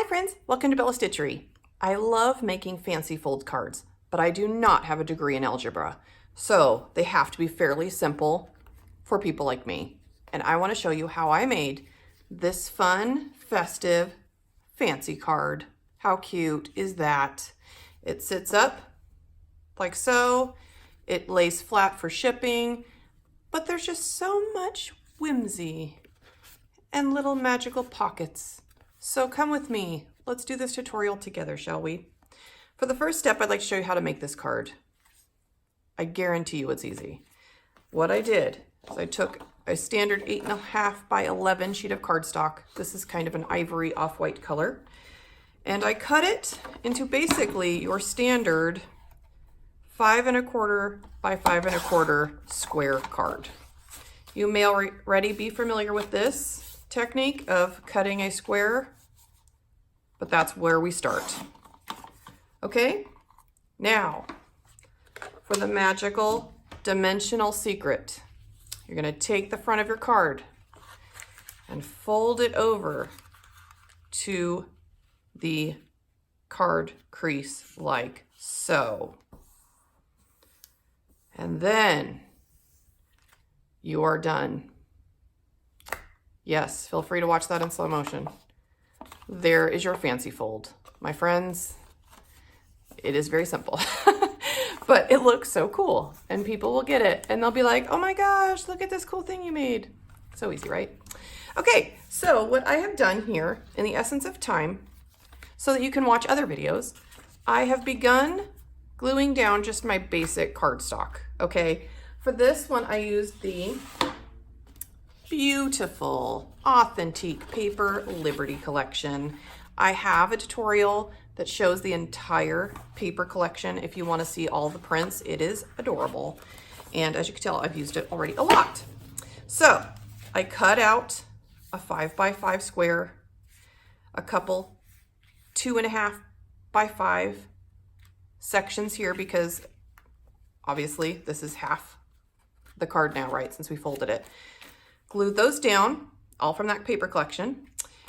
Hi friends, welcome to Bella Stitchery. I love making fancy fold cards, but I do not have a degree in algebra. So they have to be fairly simple for people like me. And I want to show you how I made this fun, festive, fancy card. How cute is that? It sits up like so. It lays flat for shipping, but there's just so much whimsy and little magical pockets. So come with me. Let's do this tutorial together, shall we? For the first step, I'd like to show you how to make this card. I guarantee you it's easy. What I did is I took a standard 8.5 by 11 sheet of cardstock. This is kind of an ivory off-white color. And I cut it into basically your standard 5.25 by 5.25 square card. You may already be familiar with this technique of cutting a square, but that's where we start. Okay, now for the magical dimensional secret, you're going to take the front of your card and fold it over to the card crease like so. And then you are done. Yes, feel free to watch that in slow motion. There is your fancy fold. My friends, it is very simple, but it looks so cool and people will get it and they'll be like, oh my gosh, look at this cool thing you made. So easy, right? Okay, so what I have done here in the essence of time, so that you can watch other videos, I have begun gluing down just my basic cardstock, okay? For this one, I used the beautiful Authentique Paper Liberty collection. I have a tutorial that shows the entire paper collection. If you want to see all the prints, it is adorable. And as you can tell, I've used it already a lot. So I cut out a 5 by 5 square, a couple 2.5 by 5 sections here because obviously this is half the card now, right? Since we folded it. Glued those down, all from that paper collection.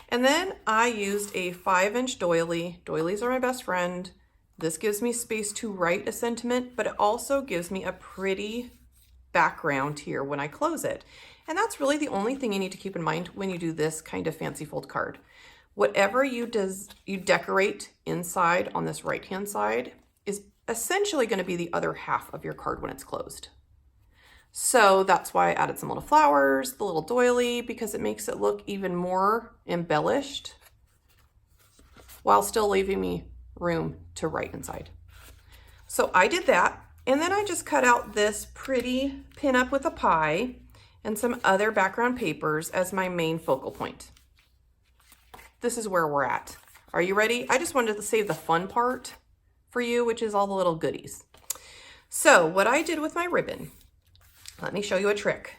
And then I used a 5-inch doily. Doilies are my best friend. This gives me space to write a sentiment, but it also gives me a pretty background here when I close it. And that's really the only thing you need to keep in mind when you do this kind of fancy fold card. Whatever you decorate inside on this right-hand side is essentially going to be the other half of your card when it's closed. So that's why I added some little flowers, the little doily, because it makes it look even more embellished while still leaving me room to write inside. So I did that, and then I just cut out this pretty pin up with a pie and some other background papers as my main focal point. This is where we're at. Are you ready? I just wanted to save the fun part for you, which is all the little goodies. So what I did with my ribbon, let me show you a trick.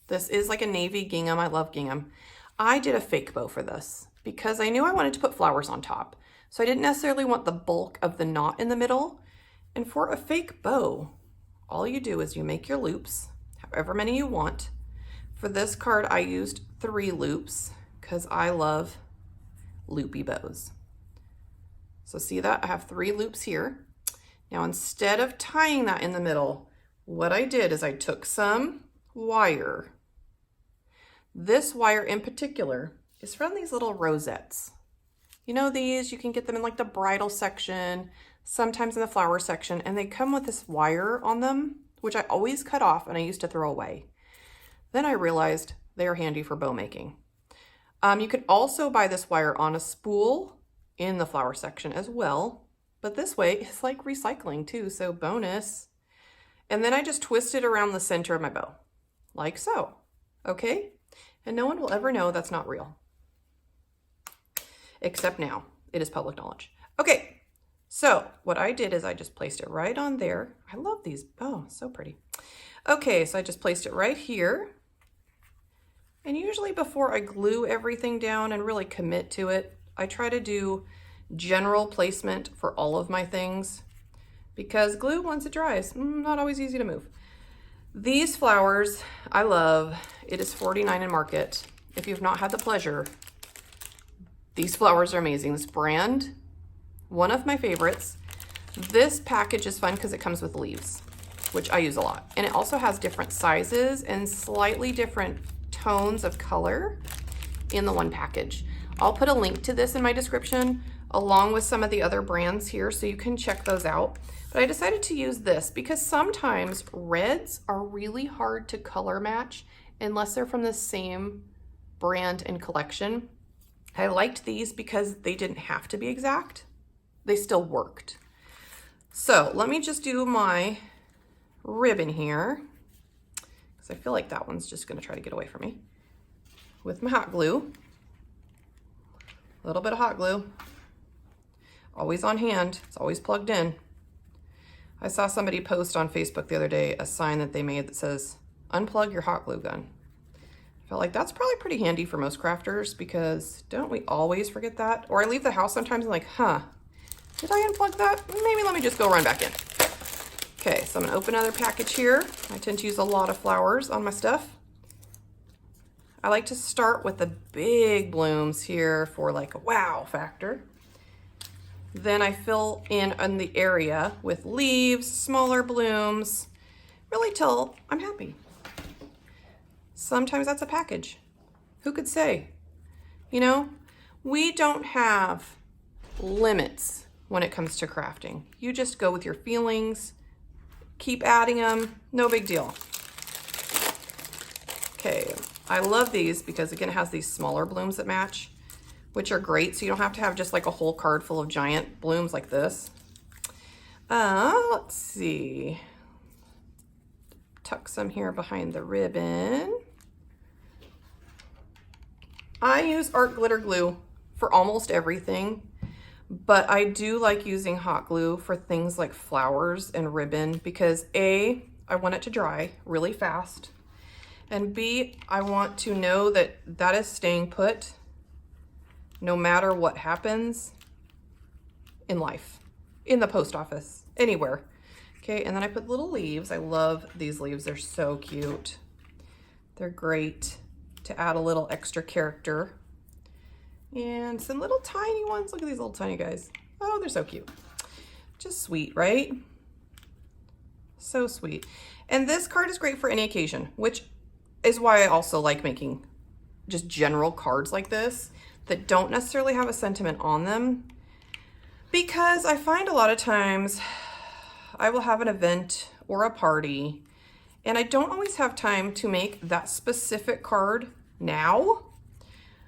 This is like a navy gingham. I love gingham. I did a fake bow for this because I knew I wanted to put flowers on top. So I didn't necessarily want the bulk of the knot in the middle. And for a fake bow, all you do is you make your loops, however many you want. For this card, I used 3 loops because I love loopy bows. So see that? I have 3 loops here. Now, instead of tying that in the middle, what I did is I took some wire. This wire in particular is from these little rosettes. You know these, you can get them in like the bridal section, sometimes in the flower section, and they come with this wire on them, which I always cut off and I used to throw away. Then I realized they are handy for bow making. You could also buy this wire on a spool in the flower section as well, but this way it's like recycling too, so bonus. And then I just twist it around the center of my bow, like so, okay? And no one will ever know that's not real. Except now, it is public knowledge. Okay, so what I did is I just placed it right on there. I love these, oh, so pretty. Okay, so I just placed it right here. And usually before I glue everything down and really commit to it, I try to do general placement for all of my things. Because glue, once it dries, not always easy to move. These flowers, I love. It is $49 in Market. If you've not had the pleasure, These flowers are amazing. This brand, one of my favorites. This package is fun because it comes with leaves, which I use a lot. And it also has different sizes and slightly different tones of color in the one package. I'll put a link to this in my description along with some of the other brands here so you can check those out. But I decided to use this because sometimes reds are really hard to color match unless they're from the same brand and collection. I liked these because they didn't have to be exact. They still worked. So let me just do my ribbon here because I feel like that one's just going to try to get away from me with my hot glue. A little bit of hot glue. Always on hand. It's always plugged in. I saw somebody post on Facebook the other day a sign that they made that says, "Unplug your hot glue gun." I felt like that's probably pretty handy for most crafters because don't we always forget that? Or I leave the house sometimes and like, did I unplug that? Maybe let me just go run back in. Okay, so I'm gonna open another package here. I tend to use a lot of flowers on my stuff. I like to start with the big blooms here for like a wow factor. Then I fill in on the area with leaves, smaller blooms, really till I'm happy. Sometimes that's a package. Who could say? You know, we don't have limits when it comes to crafting. You just go with your feelings, keep adding them, no big deal. Okay, I love these because again, it has these smaller blooms that match, which are great. So you don't have to have just like a whole card full of giant blooms like this. Let's see. Tuck some here behind the ribbon. I use art glitter glue for almost everything, but I do like using hot glue for things like flowers and ribbon because A, I want it to dry really fast, and B, I want to know that that is staying put no matter what happens in life, in the post office, anywhere. Okay, and then I put little leaves. I love these leaves. They're so cute. They're great to add a little extra character. And some little tiny ones. Look at these little tiny guys. Oh, they're so cute. Just sweet, right? So sweet. And this card is great for any occasion, which is why I also like making just general cards like this that don't necessarily have a sentiment on them, because I find a lot of times I will have an event or a party and I don't always have time to make that specific card now.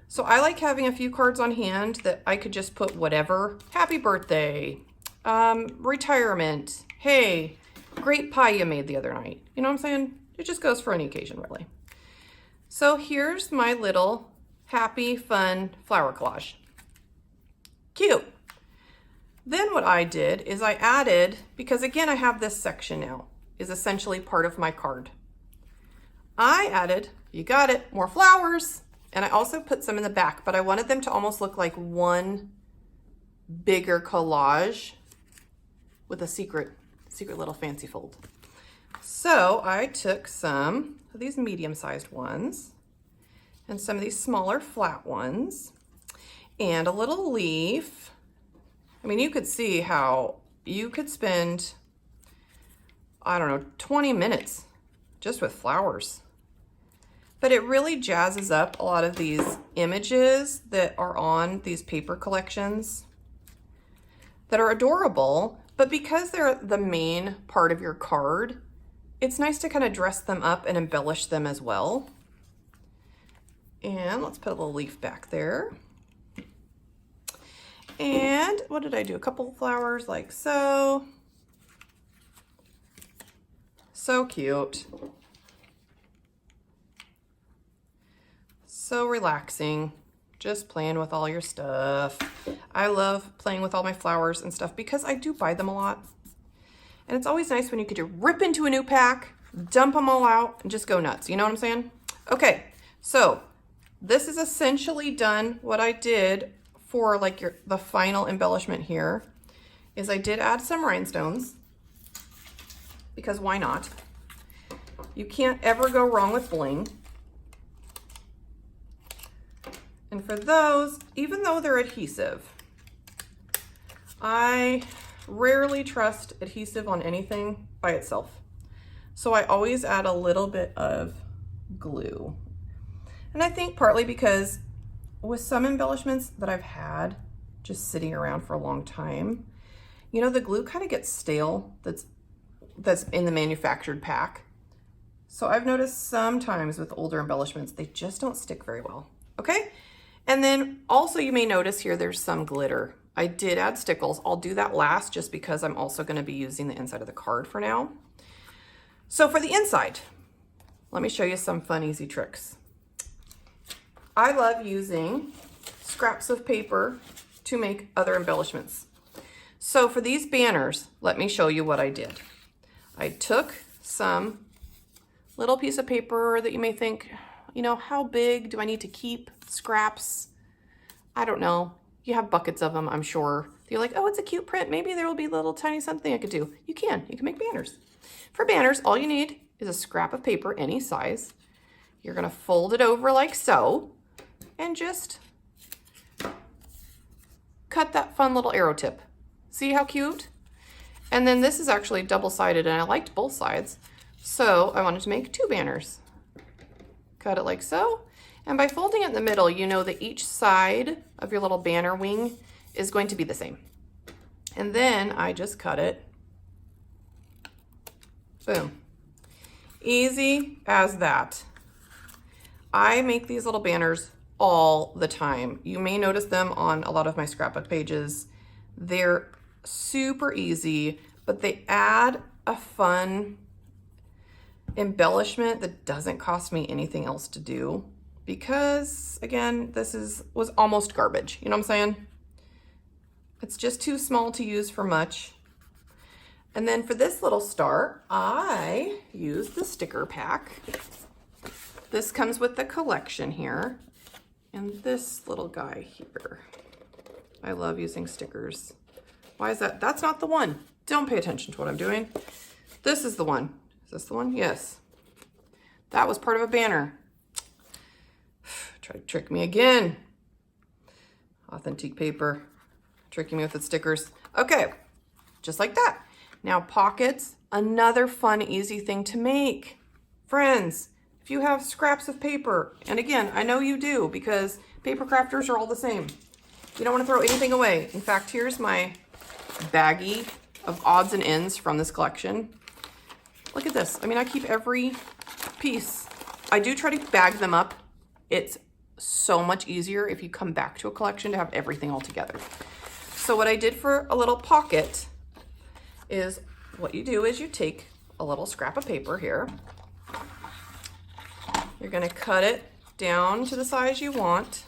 So I like having a few cards on hand that I could just put whatever, happy birthday, retirement, hey, great pie you made the other night. You know what I'm saying? It just goes for any occasion, really. So here's my little happy, fun flower collage. Cute. Then what I did is I added, because again, I have this section now, is essentially part of my card. I added, you got it, more flowers. And I also put some in the back, but I wanted them to almost look like one bigger collage with a secret little fancy fold. So I took some of these medium-sized ones and some of these smaller flat ones and a little leaf. I mean, you could see how you could spend, I don't know, 20 minutes just with flowers. But it really jazzes up a lot of these images that are on these paper collections that are adorable, but because they're the main part of your card, it's nice to kind of dress them up and embellish them as well. And let's put a little leaf back there. And what did I do? A couple of flowers like so. So cute. So relaxing, just playing with all your stuff. I love playing with all my flowers and stuff because I do buy them a lot. And it's always nice when you could just rip into a new pack, dump them all out, and just go nuts. You know what I'm saying? Okay, so this is essentially done. What I did for like the final embellishment here is I did add some rhinestones because why not? You can't ever go wrong with bling. And for those, even though they're adhesive, I rarely trust adhesive on anything by itself. So I always add a little bit of glue. And I think partly because with some embellishments that I've had just sitting around for a long time, you know, the glue kind of gets stale that's in the manufactured pack. So I've noticed sometimes with older embellishments, they just don't stick very well, okay? And then also you may notice here there's some glitter. I did add stickles. I'll do that last just because I'm also gonna be using the inside of the card for now. So for the inside, let me show you some fun, easy tricks. I love using scraps of paper to make other embellishments. So for these banners, let me show you what I did. I took some little piece of paper that you may think, you know, how big do I need to keep scraps? I don't know. You have buckets of them, I'm sure. You're like, oh, it's a cute print. Maybe there will be a little tiny something I could do. You can make banners. For banners, all you need is a scrap of paper, any size. You're gonna fold it over like so, and just cut that fun little arrow tip. See how cute? And then this is actually double-sided, and I liked both sides. So I wanted to make 2 banners. Cut it like so. And by folding it in the middle, you know that each side of your little banner wing is going to be the same. And then I just cut it. Boom. Easy as that. I make these little banners all the time. You may notice them on a lot of my scrapbook pages. They're super easy, but they add a fun embellishment that doesn't cost me anything else to do. Because again, this was almost garbage. You know what I'm saying? It's just too small to use for much. And then for this little star, I use the sticker pack. This comes with the collection here. And this little guy here. I love using stickers. Why is that? That's not the one. Don't pay attention to what I'm doing. This is the one. Is this the one? Yes. That was part of a banner. Try to trick me again. Authentique paper, tricking me with its stickers. Okay, just like that. Now pockets, another fun, easy thing to make. Friends, if you have scraps of paper, and again, I know you do because paper crafters are all the same. You don't want to throw anything away. In fact, here's my baggie of odds and ends from this collection. Look at this. I mean, I keep every piece. I do try to bag them up. It's so much easier if you come back to a collection to have everything all together. So what I did for a little pocket is what you do is you take a little scrap of paper here. You're going to cut it down to the size you want.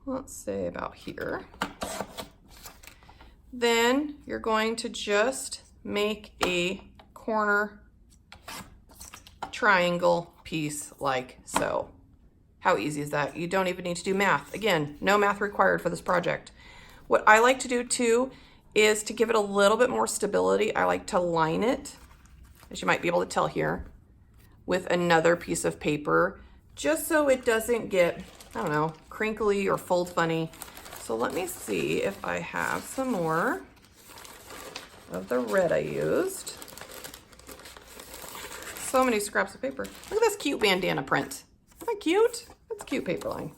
Let's say about here. Then you're going to just make a corner triangle piece like so. How easy is that? You don't even need to do math. Again, no math required for this project. What I like to do too is to give it a little bit more stability. I like to line it, as you might be able to tell here, with another piece of paper, just so it doesn't get, I don't know, crinkly or fold funny. So let me see if I have some more of the red I used. So many scraps of paper. Look at this cute bandana print. Isn't that cute? That's a cute paper line.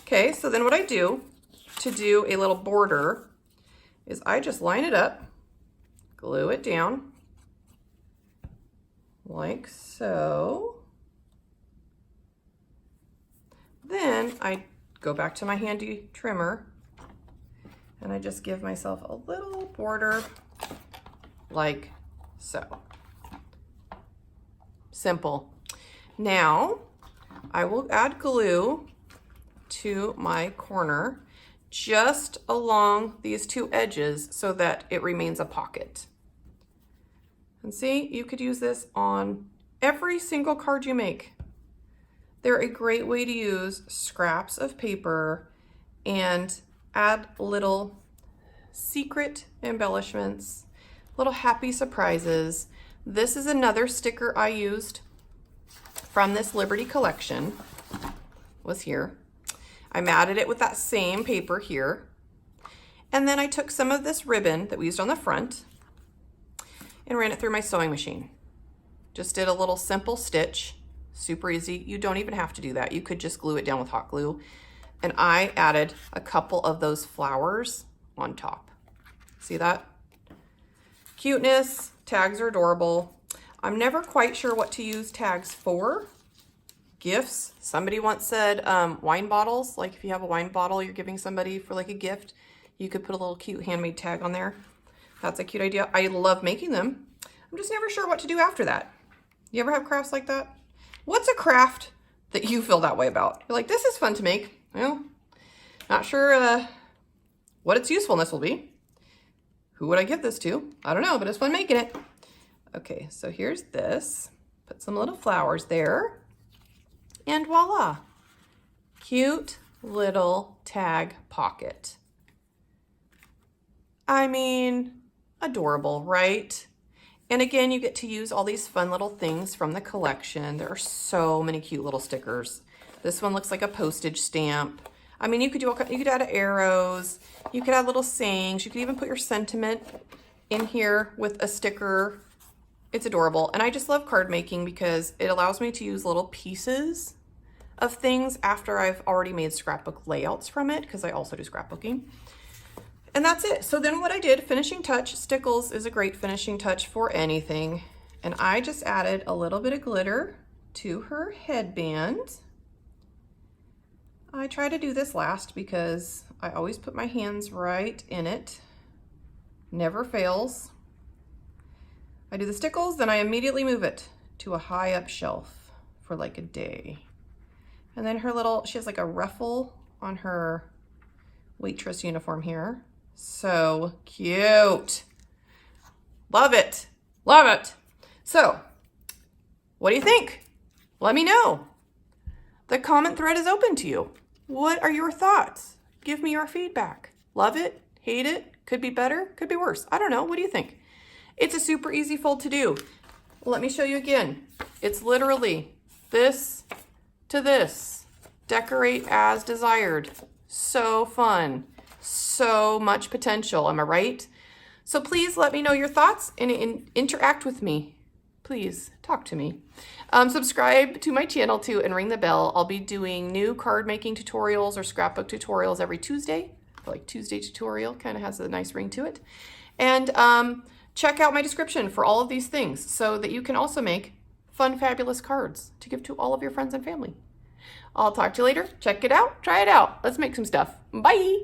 Okay, so then what I do to do a little border is I just line it up, glue it down, like so. Then I go back to my handy trimmer and I just give myself a little border like so. Simple. Now I will add glue to my corner just along these 2 edges so that it remains a pocket. And see, you could use this on every single card you make. They're a great way to use scraps of paper and add little secret embellishments, little happy surprises. This is another sticker I used from this Liberty collection, was here. I matted it with that same paper here. And then I took some of this ribbon that we used on the front and ran it through my sewing machine. Just did a little simple stitch, super easy. You don't even have to do that. You could just glue it down with hot glue. And I added a couple of those flowers on top. See that? Cuteness, tags are adorable. I'm never quite sure what to use tags for. Gifts. Somebody once said wine bottles, like if you have a wine bottle you're giving somebody for like a gift, you could put a little cute handmade tag on there. That's a cute idea. I love making them. I'm just never sure what to do after that. You ever have crafts like that? What's a craft that you feel that way about? You're like, this is fun to make. Well, not sure what its usefulness will be. Who would I give this to? I don't know, but it's fun making it. Okay, so here's this. Put some little flowers there. And voila, cute little tag pocket. I mean, adorable, right? And again, you get to use all these fun little things from the collection. There are so many cute little stickers. This one looks like a postage stamp. I mean, you could do all kinds, you could add arrows, you could add little sayings, you could even put your sentiment in here with a sticker. It's adorable. And I just love card making because it allows me to use little pieces of things after I've already made scrapbook layouts from it, because I also do scrapbooking. And that's it. So then what I did, finishing touch, stickles is a great finishing touch for anything. And I just added a little bit of glitter to her headband. I try to do this last because I always put my hands right in it. Never fails. I do the stickles, then I immediately move it to a high up shelf for like a day. And then her little, she has like a ruffle on her waitress uniform here. So cute. Love it. Love it. So, what do you think? Let me know. The comment thread is open to you. What are your thoughts? Give me your feedback. Love it? Hate it? Could be better? Could be worse? I don't know. What do you think? It's a super easy fold to do. Let me show you again. It's literally this to this. Decorate as desired. So fun. So much potential. Am I right? So please let me know your thoughts and interact with me. Please talk to me. Subscribe to my channel too and ring the bell. I'll be doing new card making tutorials or scrapbook tutorials every Tuesday. I feel like Tuesday tutorial kind of has a nice ring to it. And check out my description for all of these things so that you can also make fun, fabulous cards to give to all of your friends and family. I'll talk to you later. Check it out. Try it out. Let's make some stuff. Bye.